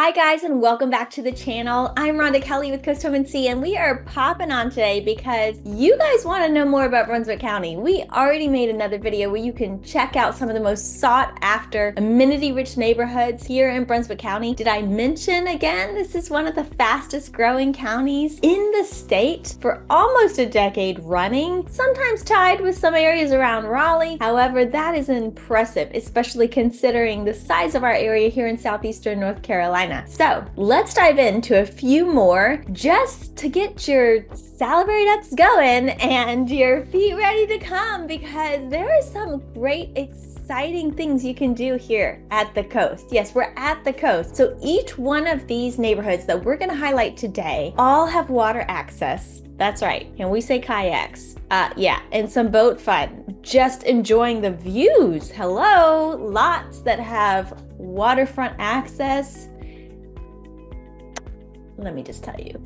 Hi guys, and welcome back to the channel. I'm Rhonda Kelly with Coast Home NC, and we are popping on today because you guys want to know more about Brunswick County. We already made another video where you can check out some of the most sought after amenity-rich neighborhoods here in Brunswick County. Did I mention again, this is one of the fastest growing counties in the state for almost a decade running, sometimes tied with some areas around Raleigh. However, that is impressive, especially considering the size of our area here in southeastern North Carolina. So let's dive into a few more just to get your salivary ducts going and your feet ready to come, because there are some great, exciting things you can do here at the coast. Yes, we're at the coast. So each one of these neighborhoods that we're going to highlight today all have water access. That's right. And we say kayaks. Yeah, and some boat fun. Just enjoying the views. Hello, lots that have waterfront access. Let me just tell you,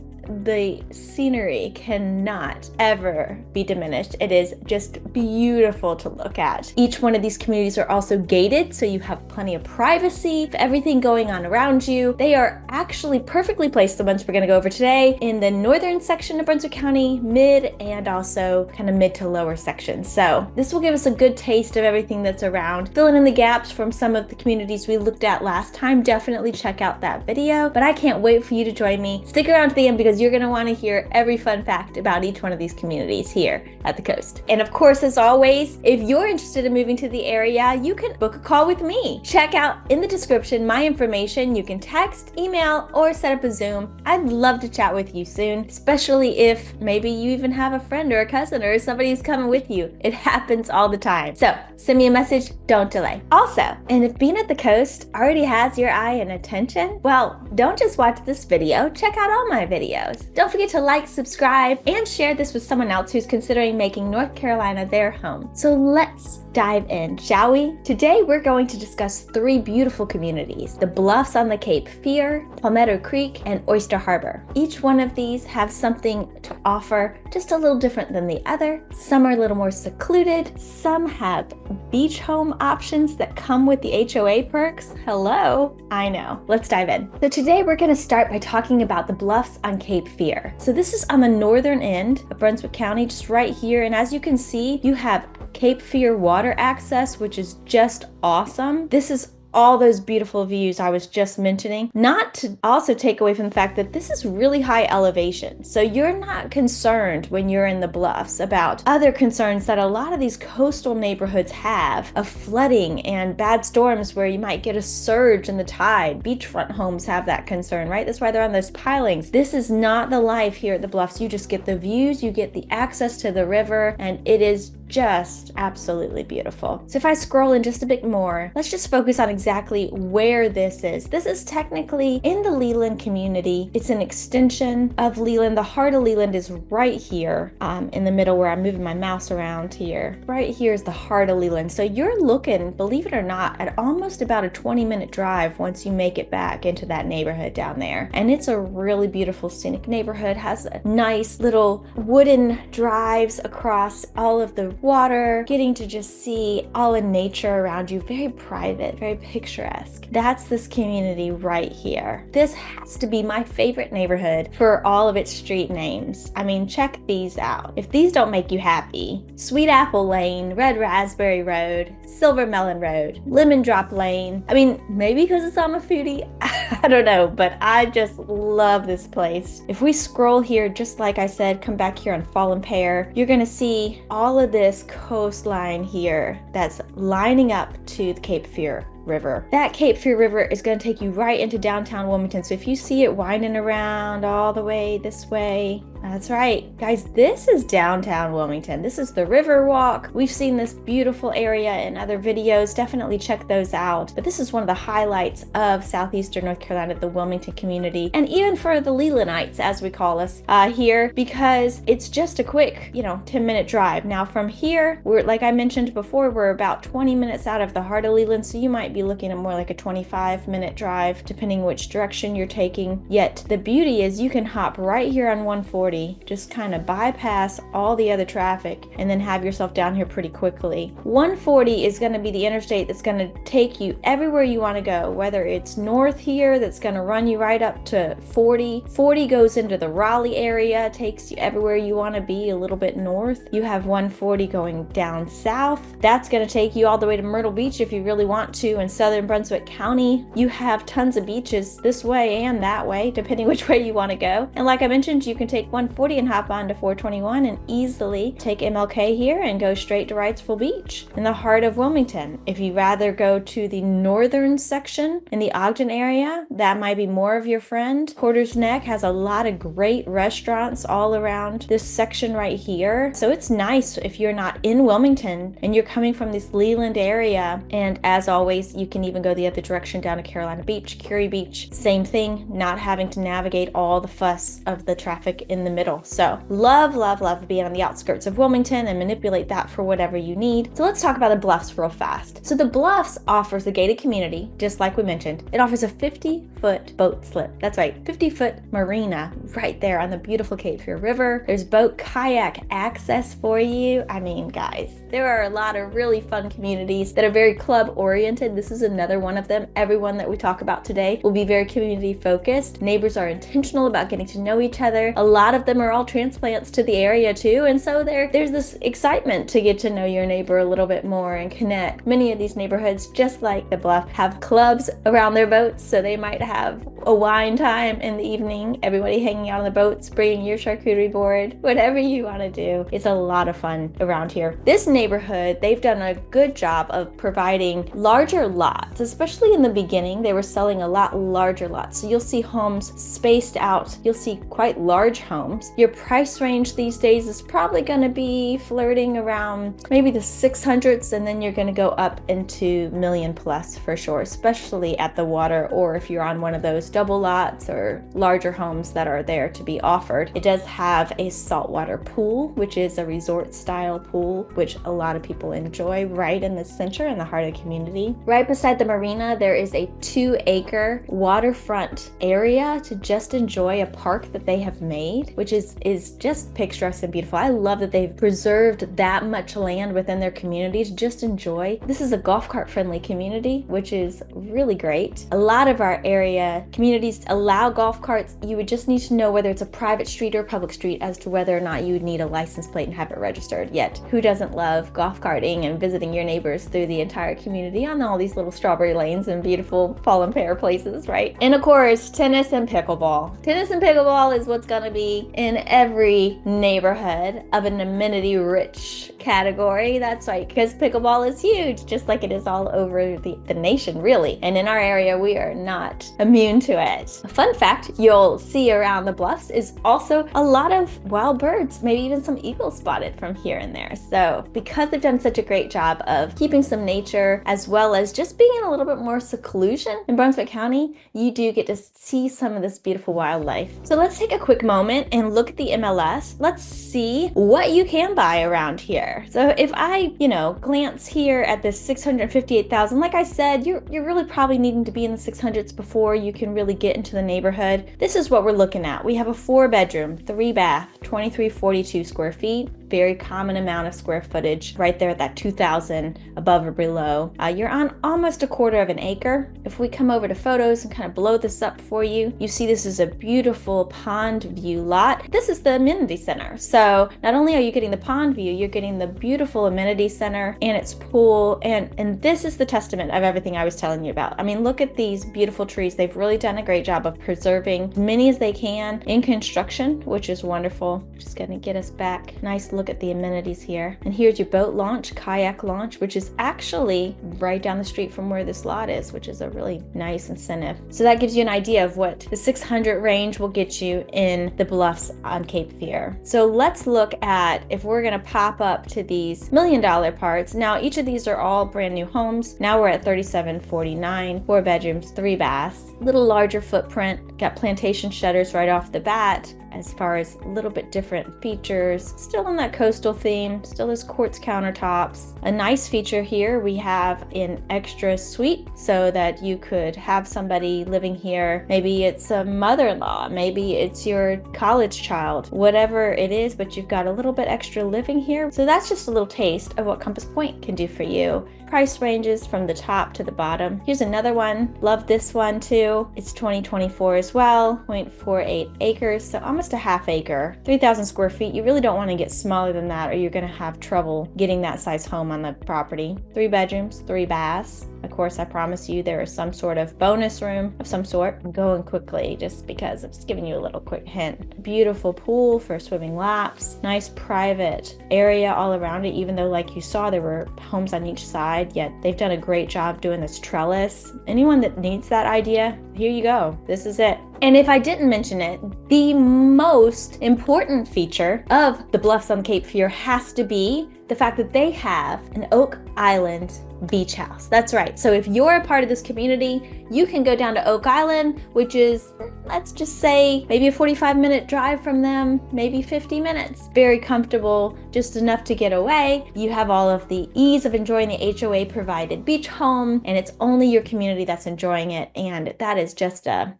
the scenery cannot ever be diminished. It is just beautiful to look at. Each one of these communities are also gated, so you have plenty of privacy for everything going on around you. They are actually perfectly placed, the ones we're going to go over today, in the northern section of Brunswick County, mid, and also kind of mid to lower sections. So this will give us a good taste of everything that's around, filling in the gaps from some of the communities we looked at last time. Definitely check out that video, but I can't wait for you to join me. Stick around to the end because you're going to want to hear every fun fact about each one of these communities here at the coast. And of course, as always, if you're interested in moving to the area, you can book a call with me. Check out in the description my information. You can text, email, or set up a Zoom. I'd love to chat with you soon, especially if maybe you even have a friend or a cousin or somebody who's coming with you. It happens all the time. So send me a message, don't delay. Also, and if being at the coast already has your eye and attention, well, don't just watch this video, check out all my videos. Don't forget to like, subscribe, and share this with someone else who's considering making North Carolina their home. So let's dive in, shall we? Today we're going to discuss three beautiful communities: the bluffs on the Cape Fear, Palmetto Creek, and Oyster Harbor. Each one of these have something to offer just a little different than the other. Some are a little more secluded. Some have beach home options that come with the HOA perks. Hello, I know. Let's dive in. So today we're going to start by talking about the bluffs on Cape Fear. So this is on the northern end of Brunswick County, just right here. And as you can see, you have Cape Fear water access, which is just awesome. This is all those beautiful views I was just mentioning. Not to also take away from the fact that this is really high elevation. So you're not concerned when you're in the bluffs about other concerns that a lot of these coastal neighborhoods have of flooding and bad storms where you might get a surge in the tide. Beachfront homes have that concern, right? That's why they're on those pilings. This is not the life here at the bluffs. You just get the views, you get the access to the river, and it is just absolutely beautiful. So if I scroll in just a bit more, let's just focus on exactly where this is. This is technically in the Leland community. It's an extension of Leland. The heart of Leland is right here in the middle where I'm moving my mouse around here. Right here is the heart of Leland. So you're looking, believe it or not, at almost about a 20-minute drive once you make it back into that neighborhood down there. And it's a really beautiful scenic neighborhood, has a nice little wooden drives across all of the water, getting to just see all in nature around you. Very private, very picturesque. That's this community right here. This has to be my favorite neighborhood for all of its street names. I mean, check these out. If these don't make you happy: Sweet Apple Lane, Red Raspberry Road, Silver Melon Road, Lemon Drop Lane. I mean, maybe because it's I'm a foodie, I don't know, but I just love this place. If we scroll here, just like I said, come back here on Fallen Pear, you're gonna see all of this coastline here that's lining up to the Cape Fear River. That Cape Fear River is going to take you right into downtown Wilmington. So if you see it winding around all the way this way, that's right, guys, this is downtown Wilmington. This is the River Walk. We've seen this beautiful area in other videos. Definitely check those out. But this is one of the highlights of southeastern North Carolina, the Wilmington community, and even for the Lelandites, as we call us here, because it's just a quick, 10-minute drive. Now from here, we're, like I mentioned before, we're about 20 minutes out of the heart of Leland, so you might be looking at more like a 25-minute drive, depending which direction you're taking. Yet the beauty is you can hop right here on 140 140, just kind of bypass all the other traffic and then have yourself down here pretty quickly. 140 is going to be the interstate that's going to take you everywhere you want to go, whether it's north here that's going to run you right up to 40. 40 goes into the Raleigh area, takes you everywhere you want to be a little bit north. You have 140 going down south. That's going to take you all the way to Myrtle Beach if you really want to. In southern Brunswick County, you have tons of beaches this way and that way, depending which way you want to go. And like I mentioned, you can take 140 and hop on to 421 and easily take MLK here and go straight to Wrightsville Beach in the heart of Wilmington. If you rather go to the northern section in the Ogden area, that might be more of your friend. Porter's Neck has a lot of great restaurants all around this section right here. So it's nice if you're not in Wilmington and you're coming from this Leland area. And as always, you can even go the other direction down to Carolina Beach, Curie Beach. Same thing, not having to navigate all the fuss of the traffic in the middle. So love, love, love being on the outskirts of Wilmington and manipulate that for whatever you need. So let's talk about the Bluffs real fast. So the Bluffs offers a gated community, just like we mentioned. It offers a 50-foot boat slip. That's right, 50-foot marina right there on the beautiful Cape Fear River. There's boat kayak access for you. I mean, guys, there are a lot of really fun communities that are very club oriented. This is another one of them. Everyone that we talk about today will be very community focused. Neighbors are intentional about getting to know each other. A lot of them are all transplants to the area too, and so there's this excitement to get to know your neighbor a little bit more and connect. Many of these neighborhoods, just like the Bluff, have clubs around their boats, so they might have a wine time in the evening, everybody hanging out on the boats, bringing your charcuterie board, whatever you want to do. It's a lot of fun around here. This neighborhood, they've done a good job of providing larger lots, especially in the beginning. They were selling a lot larger lots, so you'll see homes spaced out. You'll see quite large homes. Your price range these days is probably going to be flirting around maybe the 600s, and then you're going to go up into million plus for sure, especially at the water, or if you're on one of those double lots or larger homes that are there to be offered. It does have a saltwater pool, which is a resort style pool, which a lot of people enjoy, right in the center, in the heart of the community. Right beside the marina, there is a 2-acre waterfront area to just enjoy a park that they have made, which is just picturesque and beautiful. I love that they've preserved that much land within their community to just enjoy. This is a golf cart friendly community, which is really great. A lot of our area communities allow golf carts. You would just need to know whether it's a private street or public street as to whether or not you would need a license plate and have it registered. Yet, who doesn't love golf carting and visiting your neighbors through the entire community on all these little strawberry lanes and beautiful fall and pear places, right? And of course, tennis and pickleball. Tennis and pickleball is what's going to be in every neighborhood of an amenity-rich category. That's right, because pickleball is huge, just like it is all over the nation, really. And in our area, we are not immune to it. A fun fact you'll see around the Bluffs is also a lot of wild birds, maybe even some eagles spotted from here and there. So because they've done such a great job of keeping some nature as well as just being in a little bit more seclusion in Brunswick County, you do get to see some of this beautiful wildlife. So let's take a quick moment and look at the MLS. Let's see what you can buy around here. So if I, glance here at this 658,000, like I said, you're really probably needing to be in the 600s before you can really get into the neighborhood. This is what we're looking at. We have a 4-bedroom, 3-bath, 2342 square feet. Very common amount of square footage right there at that 2,000 above or below. You're on almost a quarter of an acre. If we come over to photos and kind of blow this up for you, you see this is a beautiful pond view lot. This is the amenity center. So not only are you getting the pond view, you're getting the beautiful amenity center and its pool. And this is the testament of everything I was telling you about. I mean, look at these beautiful trees. They've really done a great job of preserving as many as they can in construction, which is wonderful. Just gonna get us back. Nice look at the amenities here. And here's your boat launch, kayak launch, which is actually right down the street from where this lot is, which is a really nice incentive. So that gives you an idea of what the 600 range will get you in the Bluffs on Cape Fear. So let's look at if we're gonna pop up to these $1 million parts. Now each of these are all brand new homes. Now we're at 3749, 4 bedrooms, 3 baths, little larger footprint, got plantation shutters right off the bat. as far as a little bit different features. Still in that coastal theme, still has quartz countertops. A nice feature here, we have an extra suite so that you could have somebody living here. Maybe it's a mother-in-law, maybe it's your college child, whatever it is, but you've got a little bit extra living here. So that's just a little taste of what Compass Point can do for you. Price ranges from the top to the bottom. Here's another one. Love this one too. It's 2024 as well, 0.48 acres, so almost a half acre, 3,000 square feet. You really don't want to get smaller than that or you're going to have trouble getting that size home on the property. 3 bedrooms, 3 baths. Of course, I promise you there is some sort of bonus room of some sort. I'm going quickly just because I'm just giving you a little quick hint. Beautiful pool for swimming laps. Nice private area all around it, even though like you saw there were homes on each side, yet they've done a great job doing this trellis. Anyone that needs that idea, here you go. This is it. And if I didn't mention it, the most important feature of the Bluffs on Cape Fear has to be the fact that they have an Oak Island beach house. That's right. So if you're a part of this community, you can go down to Oak Island, which is, let's just say, maybe a 45-minute drive from them, maybe 50 minutes. Very comfortable, just enough to get away. You have all of the ease of enjoying the HOA provided beach home, and it's only your community that's enjoying it. And that is just a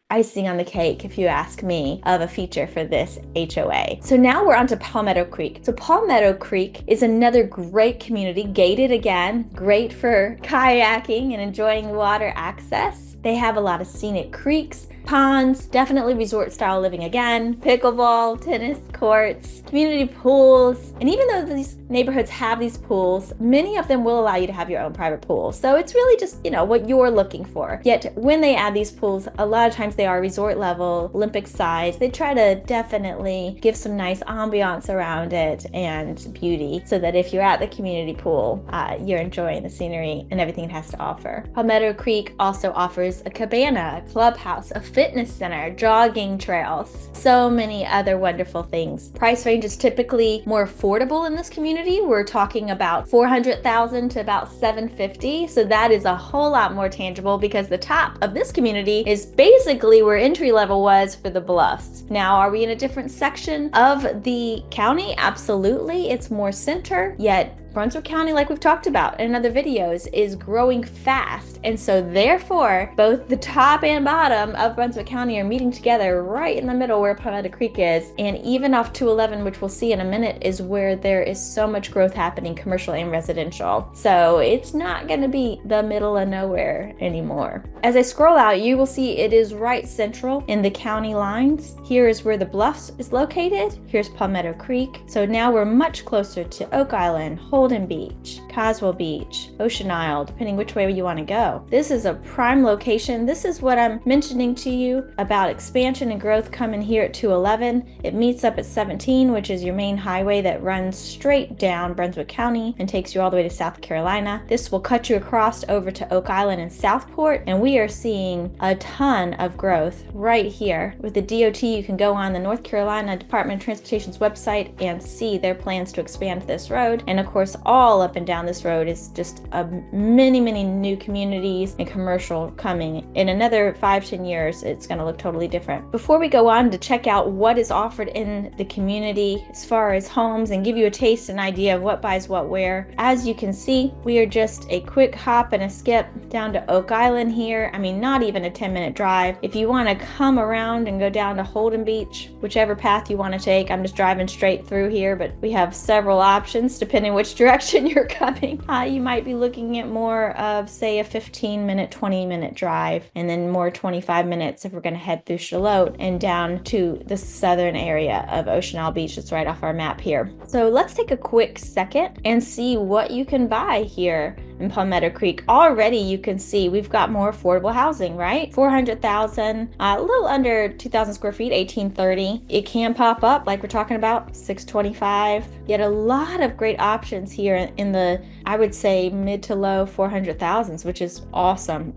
icing on the cake, if you ask me, of a feature for this HOA. So now we're on to Palmetto Creek. So Palmetto Creek is another great community, gated again, great for kayaking and enjoying water access. They have a lot of scenic creeks, ponds, definitely resort style living again, pickleball, tennis courts, community pools. And even though these neighborhoods have these pools, many of them will allow you to have your own private pool. So it's really just, what you're looking for. Yet when they add these pools, a lot of times they are resort level, Olympic size. They try to definitely give some nice ambiance around it and beauty so that if you're at the community pool, you're enjoying the scenery and everything it has to offer. Palmetto Creek also offers a cabana, a clubhouse, a fitness center, jogging trails, so many other wonderful things. Price range is typically more affordable in this community. We're talking about $400,000 to about $750,000. So that is a whole lot more tangible because the top of this community is basically where entry level was for the Bluffs. Now, are we in a different section of the county? Absolutely. It's more center, yet Brunswick County, like we've talked about in other videos, is growing fast. And so therefore, both the top and bottom of Brunswick County are meeting together right in the middle where Palmetto Creek is. And even off 211, which we'll see in a minute, is where there is so much growth happening, commercial and residential. So it's not going to be the middle of nowhere anymore. As I scroll out, you will see it is right central in the county lines. Here is where the Bluffs is located. Here's Palmetto Creek. So now we're much closer to Oak Island, Holden Beach, Caswell Beach, Ocean Isle, depending which way you want to go. This is a prime location. This is what I'm mentioning to you about expansion and growth coming here at 211. It meets up at 17, which is your main highway that runs straight down Brunswick County and takes you all the way to South Carolina. This will cut you across over to Oak Island and Southport, and we are seeing a ton of growth right here. With the DOT, you can go on the North Carolina Department of Transportation's website and see their plans to expand this road. And of course, all up and down this road is just many new communities and commercial coming. In another 5-10 years, it's going to look totally different. Before we go on to check out what is offered in the community as far as homes and give you a taste and idea of what buys what where, as you can see, we are just a quick hop and a skip down to Oak Island here. I mean, not even a 10-minute drive. If you want to come around and go down to Holden Beach, whichever path you want to take, I'm just driving straight through here, but we have several options depending which direction you're coming. You might be looking at more of, say, a 15-minute, 20-minute drive, and then more 25 minutes if we're going to head through Charlotte and down to the southern area of Ocean Isle Beach. That's right off our map here. So let's take a quick second and see what you can buy here in Palmetto Creek. Already you can see we've got more affordable housing, right? 400,000, a little under 2,000 square feet, 1830. It can pop up like we're talking about, 625. Yet a lot of great options here in the, I would say, mid to low 400,000s, which is awesome.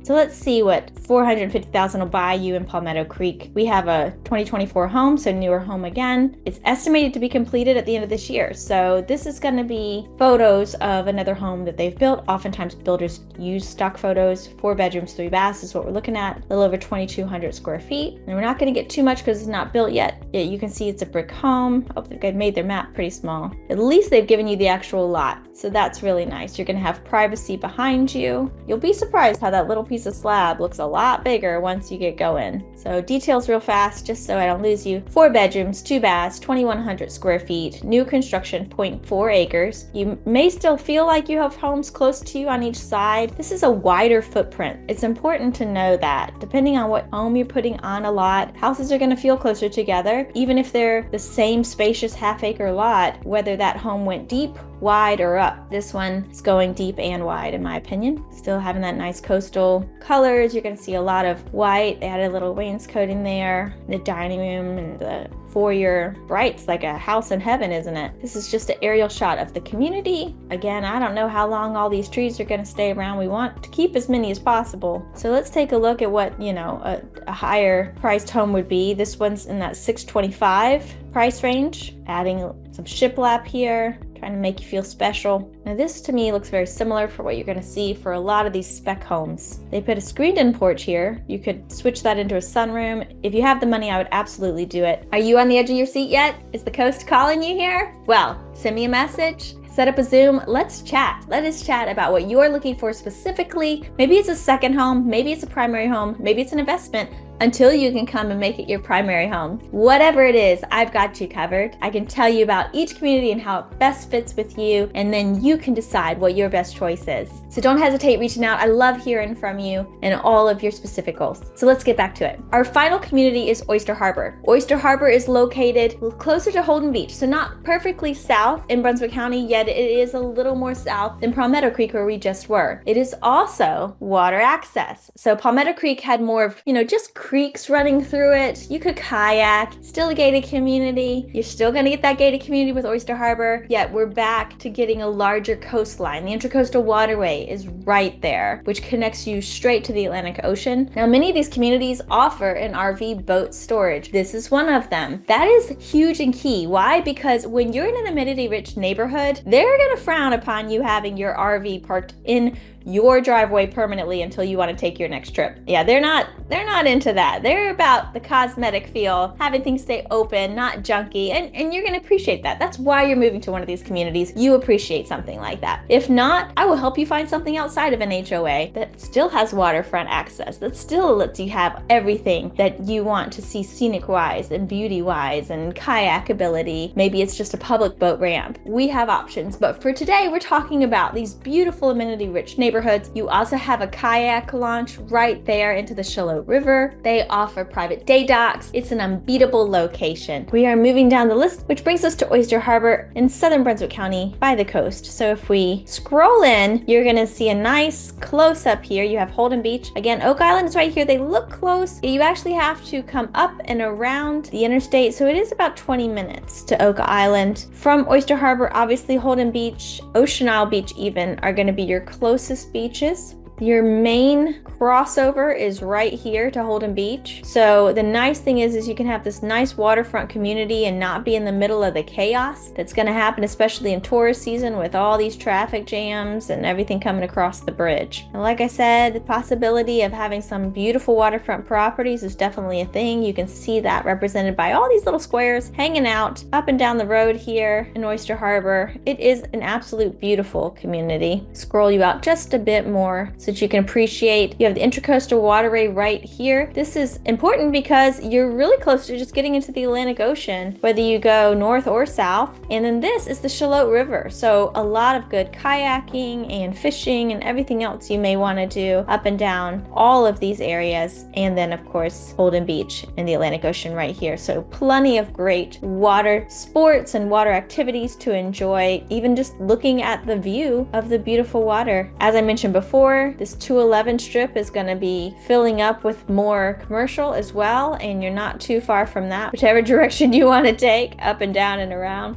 So let's see what 450,000 will buy you in Palmetto Creek. We have a 2024 home, so newer home again. It's estimated to be completed at the end of this year. So this is going to be photos of another home that they've built. Oftentimes builders use stock photos. 4 bedrooms, 3 baths is what we're looking at. A little over 2,200 square feet. And we're not going to get too much because it's not built yet. You can see it's a brick home. I think they've made their map pretty small. At least they've given you the actual lot. So that's really nice. You're going to have privacy behind you. You'll be surprised how that little piece of slab looks a lot bigger once you get going. So details real fast, just so I don't lose you. 4 bedrooms, 2 baths, 2,100 square feet, new construction, 0.4 acres. You may still feel like you have homes close to you on each side. This is a wider footprint. It's important to know that depending on what home you're putting on a lot, houses are going to feel closer together, even if they're the same spacious half-acre lot, whether that home went deep, wide, or up. This one is going deep and wide in my opinion. Still having that nice coastal colors. You're going to see a lot of white. They added a little wainscoting there. The dining room and the foyer. Bright's like a house in heaven, isn't it? This is just an aerial shot of the community. Again, I don't know how long all these trees are going to stay around. We want to keep as many as possible. So let's take a look at what, a higher priced home would be. This one's in that $625 price range. Adding some shiplap here, trying to make you feel special. Now this to me looks very similar for what you're going to see for a lot of these spec homes. They put a screened-in porch here. You could switch that into a sunroom. If you have the money, I would absolutely do it. Are you on the edge of your seat yet? Is the coast calling you here? Well, send me a message. Set up a Zoom. Let's chat. Let us chat about what you're looking for specifically. Maybe it's a second home. Maybe it's a primary home. Maybe it's an investment until you can come and make it your primary home. Whatever it is, I've got you covered. I can tell you about each community and how it best fits with you, and then you can decide what your best choice is. So don't hesitate reaching out. I love hearing from you and all of your specific goals. So let's get back to it. Our final community is Oyster Harbor. Oyster Harbor is located closer to Holden Beach, so not perfectly south in Brunswick County, yet it is a little more south than Palmetto Creek where we just were. It is also water access. So Palmetto Creek had more of, just creeks running through it. You could kayak, still a gated community. You're still going to get that gated community with Oyster Harbor, yet we're back to getting a larger coastline. The Intracoastal Waterway is right there, which connects you straight to the Atlantic Ocean. Now, many of these communities offer an RV boat storage. This is one of them. That is huge and key. Why? Because when you're in an amenity-rich neighborhood, they're going to frown upon you having your RV parked in your driveway permanently until you want to take your next trip. Yeah, they're not into that. They're about the cosmetic feel, having things stay open, not junky, and you're going to appreciate that. That's why you're moving to one of these communities. You appreciate something like that. If not, I will help you find something outside of an HOA that still has waterfront access, that still lets you have everything that you want to see scenic-wise and beauty-wise and kayak ability. Maybe it's just a public boat ramp. We have options, but for today, we're talking about these beautiful amenity-rich neighborhoods. You also have a kayak launch right there into the Shallow River. They offer private day docks. It's an unbeatable location. We are moving down the list, which brings us to Oyster Harbor in southern Brunswick County by the coast. So if we scroll in, you're going to see a nice close-up here. You have Holden Beach. Again, Oak Island is right here. They look close. You actually have to come up and around the interstate, so it is about 20 minutes to Oak Island. From Oyster Harbor, obviously Holden Beach, Ocean Isle Beach even are going to be your closest beaches. Your main crossover is right here to Holden Beach. So the nice thing is you can have this nice waterfront community and not be in the middle of the chaos that's going to happen, especially in tourist season with all these traffic jams and everything coming across the bridge. And like I said, the possibility of having some beautiful waterfront properties is definitely a thing. You can see that represented by all these little squares hanging out up and down the road here in Oyster Harbor. It is an absolute beautiful community. Scroll you out just a bit more so that you can appreciate. You have the Intracoastal Waterway right here. This is important because you're really close to just getting into the Atlantic Ocean, whether you go north or south. And then this is the Shallow River. So a lot of good kayaking and fishing and everything else you may want to do up and down all of these areas. And then of course, Holden Beach and the Atlantic Ocean right here. So plenty of great water sports and water activities to enjoy, even just looking at the view of the beautiful water. As I mentioned before, This 211 strip is going to be filling up with more commercial as well, and you're not too far from that, whichever direction you want to take, up and down and around,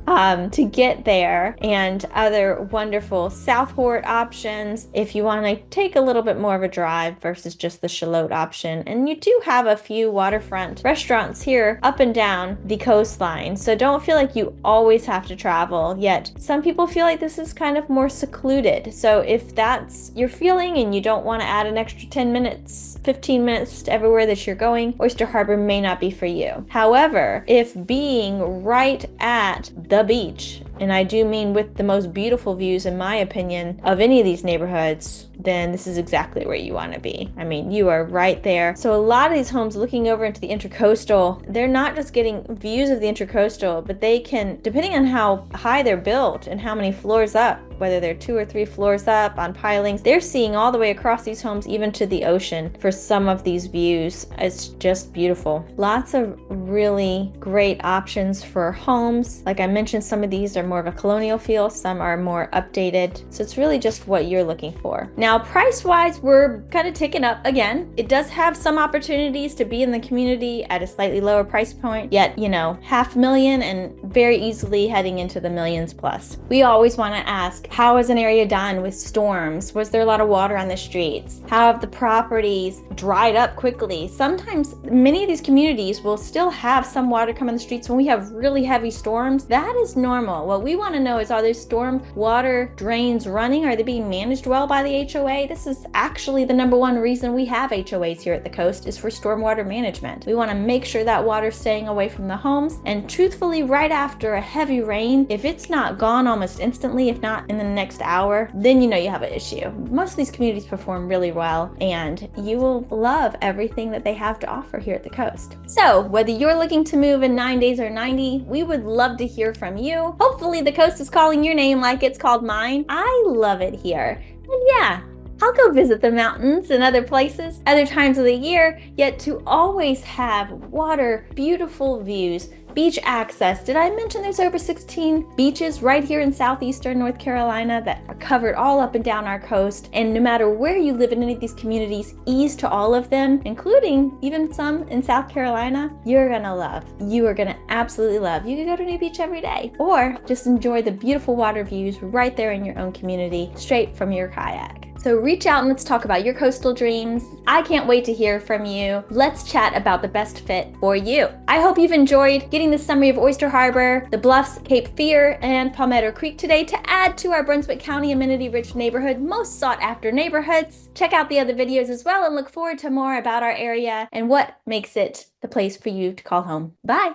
to get there. And other wonderful Southport options if you want to take a little bit more of a drive versus just the Charlotte option. And you do have a few waterfront restaurants here up and down the coastline, so don't feel like you always have to travel. Yet some people feel like this is kind of more secluded. So if that's your feeling and you don't want to add an extra 10 minutes, 15 minutes to everywhere that you're going, Oyster Harbor may not be for you. However, if being right at the beach, and I do mean with the most beautiful views, in my opinion, of any of these neighborhoods, then this is exactly where you want to be. I mean, you are right there. So a lot of these homes looking over into the Intracoastal, they're not just getting views of the Intracoastal, but they can, depending on how high they're built and how many floors up, whether they're 2 or 3 floors up on pilings, they're seeing all the way across these homes, even to the ocean for some of these views. It's just beautiful. Lots of really great options for homes. Like I mentioned, some of these are more of a colonial feel, some are more updated. So it's really just what you're looking for. Now, price-wise, we're kind of ticking up again. It does have some opportunities to be in the community at a slightly lower price point, yet, you know, $500,000 and very easily heading into the millions plus. We always want to ask, how is an area done with storms? Was there a lot of water on the streets? How have the properties dried up quickly? Sometimes many of these communities will still have some water come in the streets when we have really heavy storms. That is normal. What we want to know is, are those storm water drains running? Are they being managed well by the HOA? This is actually the number one reason we have HOAs here at the coast, is for stormwater management. We want to make sure that water's staying away from the homes. And truthfully, right after a heavy rain, if it's not gone almost instantly, if not in the next hour, then you know you have an issue. Most of these communities perform really well, and you will love everything that they have to offer here at the coast. So whether you're looking to move in 9 days or 90, we would love to hear from you. Hopefully the coast is calling your name like it's called mine. I love it here. And yeah, I'll go visit the mountains and other places, other times of the year, yet to always have water, beautiful views, beach access. Did I mention there's over 16 beaches right here in southeastern North Carolina that are covered all up and down our coast? And no matter where you live in any of these communities, ease to all of them, including even some in South Carolina, you're gonna love. You are gonna absolutely love. You can go to a new beach every day, or just enjoy the beautiful water views right there in your own community, straight from your kayak. So reach out and let's talk about your coastal dreams. I can't wait to hear from you. Let's chat about the best fit for you. I hope you've enjoyed getting the summary of Oyster Harbor, the Bluffs, Cape Fear, and Palmetto Creek today to add to our Brunswick County amenity-rich neighborhood, most sought-after neighborhoods. Check out the other videos as well and look forward to more about our area and what makes it the place for you to call home. Bye.